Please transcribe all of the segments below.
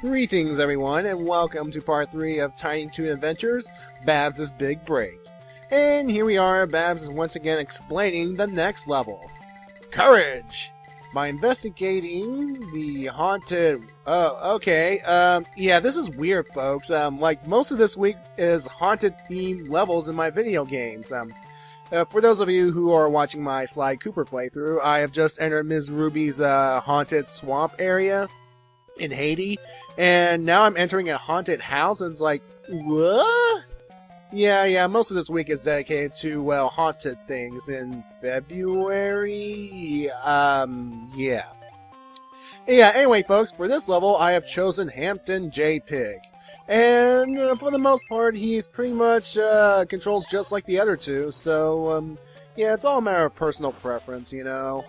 Greetings everyone, and welcome to part 3 of Tiny Toon Adventures, Babs' Big Break. And here we are, Babs is once again explaining the next level. Courage! By investigating the haunted... yeah, this is weird, folks. Like, most of this week is haunted-themed levels in my video games. For those of you who are watching my Sly Cooper playthrough, I have just entered Ms. Ruby's haunted swamp area in Haiti, and now I'm entering a haunted house, and it's like, what? Yeah, most of this week is dedicated to, well, haunted things in February, yeah. Anyway, folks, for this level, I have chosen Hampton J. Pig. And for the most part, he's pretty much controls just like the other two, so, yeah, it's all a matter of personal preference, you know.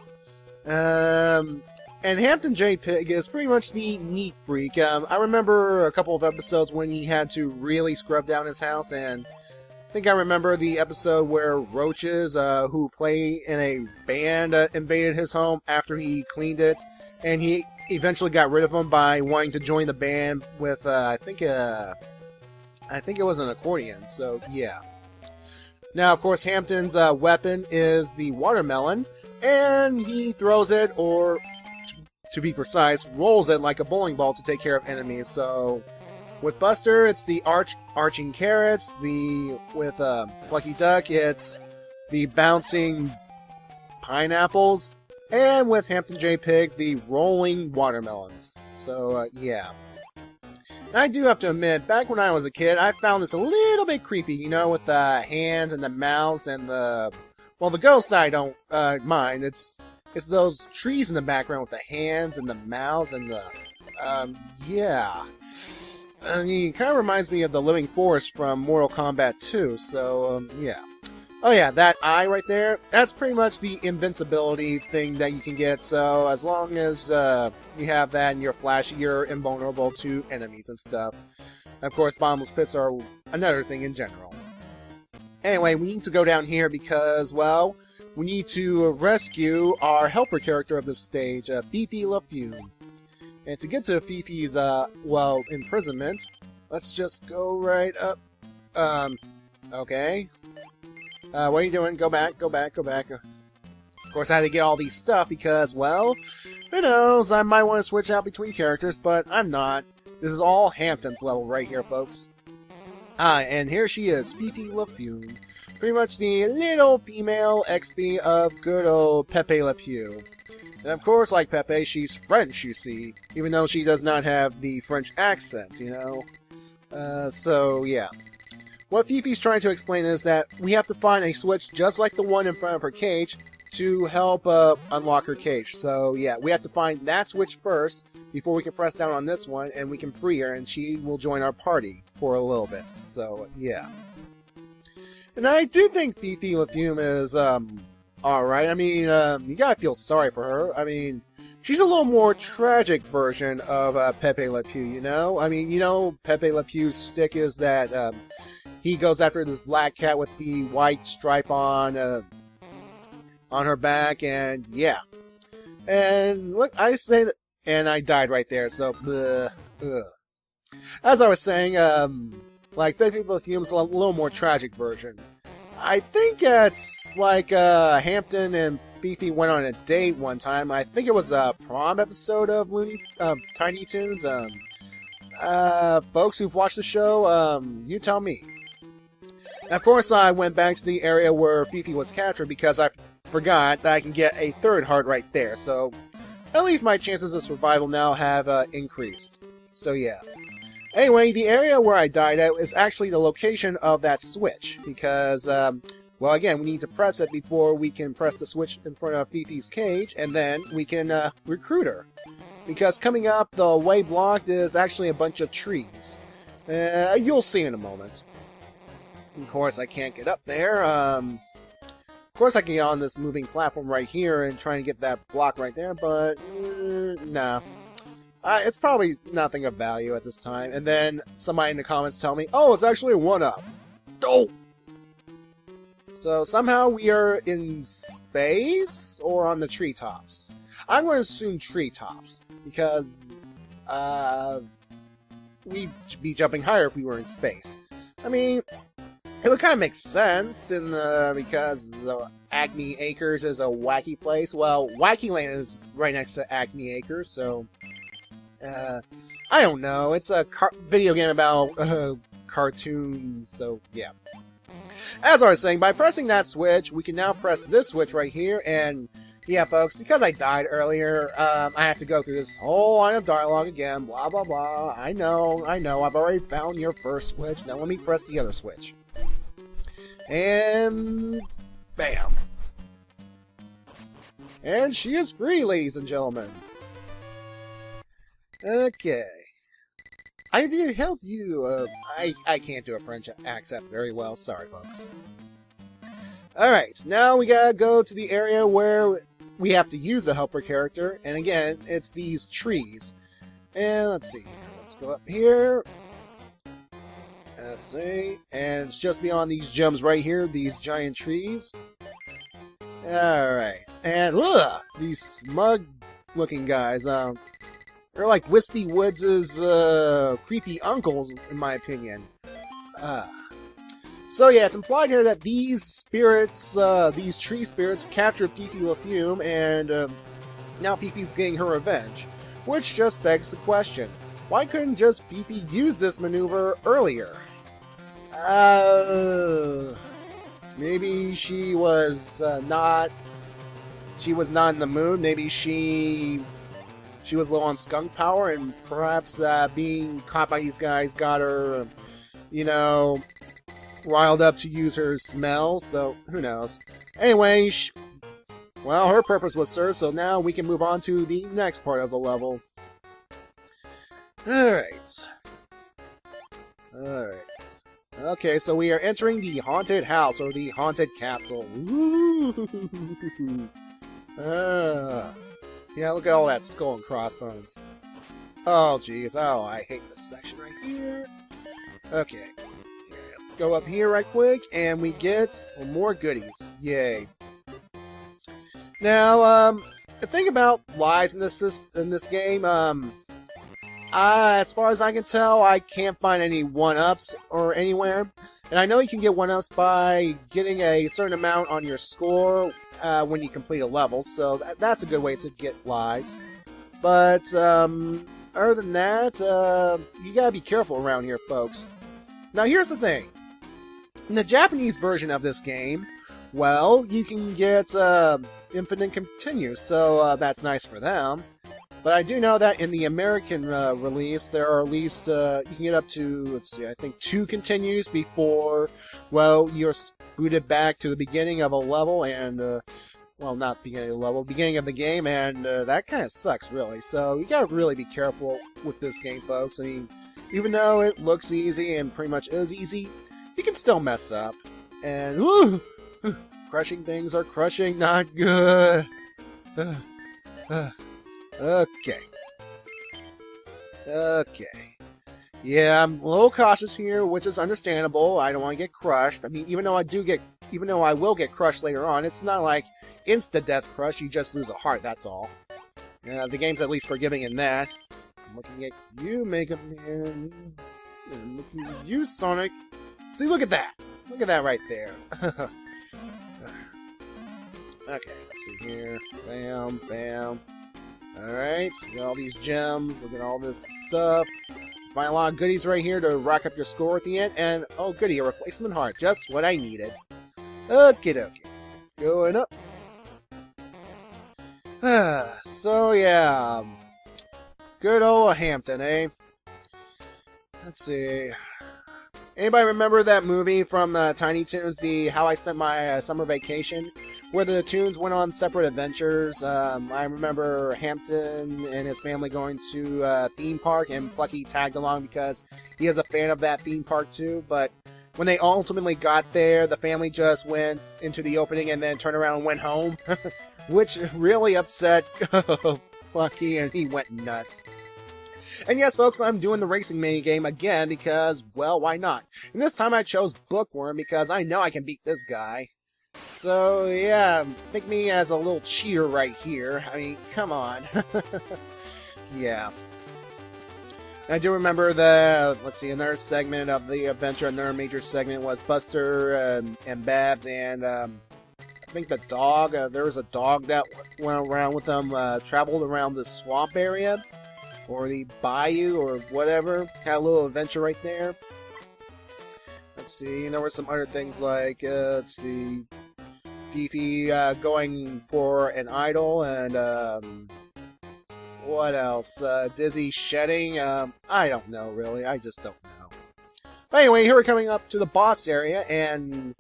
And Hampton J. Pig is pretty much the neat freak. I remember a couple of episodes when he had to really scrub down his house, and I think I remember the episode where roaches, who play in a band, invaded his home after he cleaned it, and he eventually got rid of them by wanting to join the band with, I think it was an accordion, so yeah. Now, of course, Hampton's weapon is the watermelon, and he throws it, or to be precise, rolls it like a bowling ball to take care of enemies. So, with Buster, it's the arching carrots. With Plucky Duck, it's the bouncing pineapples. And with Hampton J. Pig, the rolling watermelons. So, yeah. And I do have to admit, back when I was a kid, I found this a little bit creepy, you know, with the hands and the mouths and the... Well, the ghosts I don't mind. It's those trees in the background with the hands and the mouths and the, yeah. I mean, it kind of reminds me of the living forest from Mortal Kombat 2, so, yeah. Oh yeah, that eye right there, that's pretty much the invincibility thing that you can get, so as long as, you have that and you're flashy, you're invulnerable to enemies and stuff. Of course, bottomless pits are another thing in general. Anyway, we need to go down here because, well, we need to rescue our helper character of this stage, Fifi LaFume. And to get to Fifi's, well, imprisonment, let's just go right up. Okay. What are you doing? Go back. Of course, I had to get all these stuff because, well, who knows, I might want to switch out between characters, but I'm not. This is all Hampton's level right here, folks. And here she is, Fifi LaFume. Pretty much the little female XP of good old Pepe Le Pew. And of course, like Pepe, she's French, you see. Even though she does not have the French accent, you know? So, yeah. What Fifi's trying to explain is that we have to find a switch just like the one in front of her cage to help unlock her cage. So, yeah, we have to find that switch first before we can press down on this one, and we can free her, and she will join our party for a little bit. So, yeah. And I do think Fifi LaFume is, alright. I mean, you gotta feel sorry for her. I mean, she's a little more tragic version of Pepe Le Pew, you know? I mean, you know, Pepe Le Pew's stick is that, he goes after this black cat with the white stripe on her back, and yeah. And look, I say that, and I died right there, so, As I was saying, like, Fifi LaFume's a little more tragic version. I think it's like, Hampton and Fifi went on a date one time. I think it was a prom episode of Tiny Toons. Folks who've watched the show, you tell me. And of course, I went back to the area where Fifi was captured because I forgot that I can get a third heart right there, so at least my chances of survival now have increased. So yeah. Anyway, the area where I died at is actually the location of that switch, because, well, again, we need to press it before we can press the switch in front of Fifi's cage, and then we can recruit her. Because coming up, the way blocked is actually a bunch of trees. You'll see in a moment. Of course, I can't get up there. Of course, I can get on this moving platform right here and try and get that block right there, but nah. It's probably nothing of value at this time. And then somebody in the comments tell me, oh, it's actually a 1-up. Oh! So somehow we are in space or on the treetops. I'm going to assume treetops because we'd be jumping higher if we were in space. I mean, it would kind of make sense because Acme Acres is a wacky place. Well, Wacky Land is right next to Acme Acres, so I don't know. It's a video game about cartoons, so yeah. As I was saying, by pressing that switch, we can now press this switch right here, and yeah, folks, because I died earlier, I have to go through this whole line of dialogue again, blah, blah, blah. I know, I've already found your first switch. Now let me press the other switch. And bam. And she is free, ladies and gentlemen. Okay. I helped you. I can't do a French accent very well. Sorry, folks. Alright, now we gotta go to the area where we have to use the helper character. And again, it's these trees. And let's see. Let's go up here. Let's see. And it's just beyond these gems right here, these giant trees. Alright. And look! These smug-looking guys. They're like Wispy Woods' creepy uncles, in my opinion. So yeah, it's implied here that these spirits, these tree spirits, captured Fifi with Fume, and now Fifi's getting her revenge. Which just begs the question, why couldn't just Fifi use this maneuver earlier? Maybe she was not in the mood. Maybe she was low on skunk power, and perhaps being caught by these guys got her, you know, riled up to use her smell, so who knows. Anyway, well, her purpose was served, so now we can move on to the next part of the level. Alright. Okay, so we are entering the haunted house, or the haunted castle. Yeah, look at all that skull and crossbones. Oh, jeez. Oh, I hate this section right here. Okay. Let's go up here right quick, and we get more goodies. Yay. Now, the thing about lives in this game, as far as I can tell, I can't find any 1-ups or anywhere. And I know you can get 1-ups by getting a certain amount on your score when you complete a level, so that's a good way to get lives. But, other than that, you gotta be careful around here, folks. Now, here's the thing. In the Japanese version of this game, well, you can get infinite continue, so that's nice for them. But I do know that in the American release, there are at least, you can get up to, let's see, I think 2 continues before, well, you're booted back to the beginning of a level, and, well, not beginning of the level, beginning of the game, and that kind of sucks, really. So you gotta really be careful with this game, folks. I mean, even though it looks easy and pretty much is easy, you can still mess up. And, woo! Crushing things are crushing, not good. Okay. Yeah, I'm a little cautious here, which is understandable. I don't want to get crushed. I mean, even though I will get crushed later on, it's not like insta-death crush, you just lose a heart, that's all. The game's at least forgiving in that. I'm looking at you, Mega Man. I'm looking at you, Sonic. See, look at that. Look at that right there. Okay, let's see here. Bam, bam. Alright, got all these gems, look at all this stuff. Find a lot of goodies right here to rack up your score at the end, and oh goody, a replacement heart, just what I needed. Okie dokie. Going up. So yeah, good old Hampton, eh? Let's see. Anybody remember that movie from Tiny Toons, the How I Spent My Summer Vacation, where the Toons went on separate adventures? I remember Hampton and his family going to a theme park, and Plucky tagged along because he is a fan of that theme park too, but when they ultimately got there, the family just went into the opening and then turned around and went home, which really upset Plucky, and he went nuts. And yes, folks, I'm doing the racing minigame again because, well, why not? And this time I chose Bookworm because I know I can beat this guy. So, yeah, think me as a little cheater right here. I mean, come on. Yeah. I do remember the, let's see, another segment of the adventure, another major segment was Buster and Babs and I think the dog, there was a dog that went around with them, traveled around the swamp area, or the bayou, or whatever. Had a little adventure right there. Let's see, there were some other things like, let's see, Fifi going for an idol, and what else? Dizzy shedding? I don't know, really. I just don't know. But anyway, here we're coming up to the boss area, and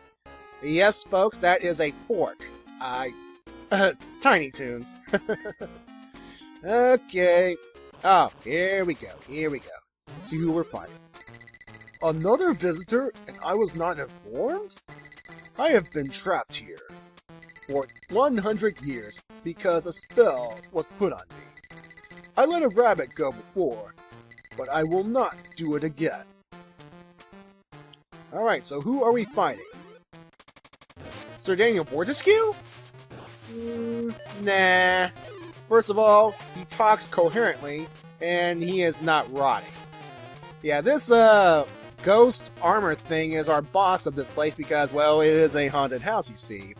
yes, folks, that is a fork. Tiny Toons. Okay. Oh, here we go. Here we go. Let's see who we're fighting. Another visitor, and I was not informed? I have been trapped here for 100 years because a spell was put on me. I let a rabbit go before, but I will not do it again. Alright, so who are we fighting? Sir Daniel Fortescue? Nah. First of all, he talks coherently, and he is not rotting. Yeah, this ghost armor thing is our boss of this place because, well, it is a haunted house, you see.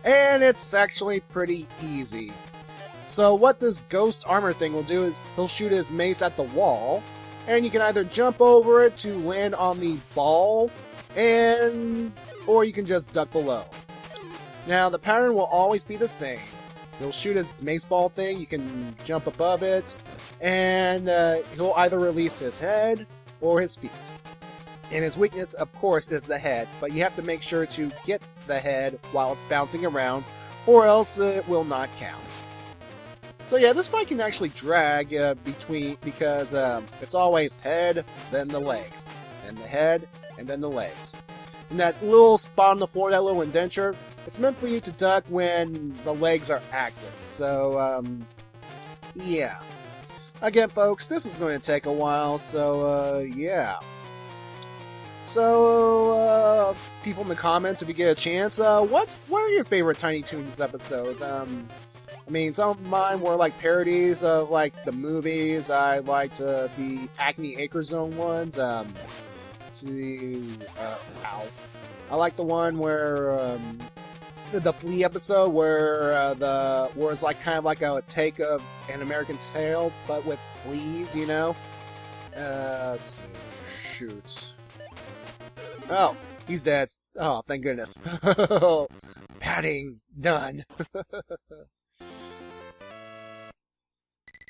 And it's actually pretty easy. So what this ghost armor thing will do is he'll shoot his mace at the wall, and you can either jump over it to land on the balls, or you can just duck below. Now, the pattern will always be the same. He'll shoot his mace ball thing, you can jump above it, and he'll either release his head or his feet. And his weakness, of course, is the head, but you have to make sure to get the head while it's bouncing around, or else it will not count. So yeah, this fight can actually drag because it's always head, then the legs, and the head, and then the legs. And that little spot on the floor, that little indenture, it's meant for you to duck when the legs are active. So, yeah. Again, folks, this is going to take a while, so, yeah. So, people in the comments, if you get a chance, what are your favorite Tiny Toons episodes? I mean, some of mine were like parodies of like the movies. I liked the Acme Acre Zone ones. Ow. I like the one where the Flea episode where it's like kind of like a take of An American Tale, but with fleas, you know. Let's see. Shoot. Oh, he's dead. Oh, thank goodness. Padding done.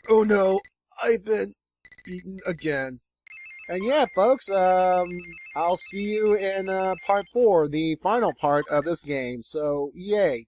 Oh no, I've been beaten again. And yeah, folks, I'll see you in part 4, the final part of this game. So, yay.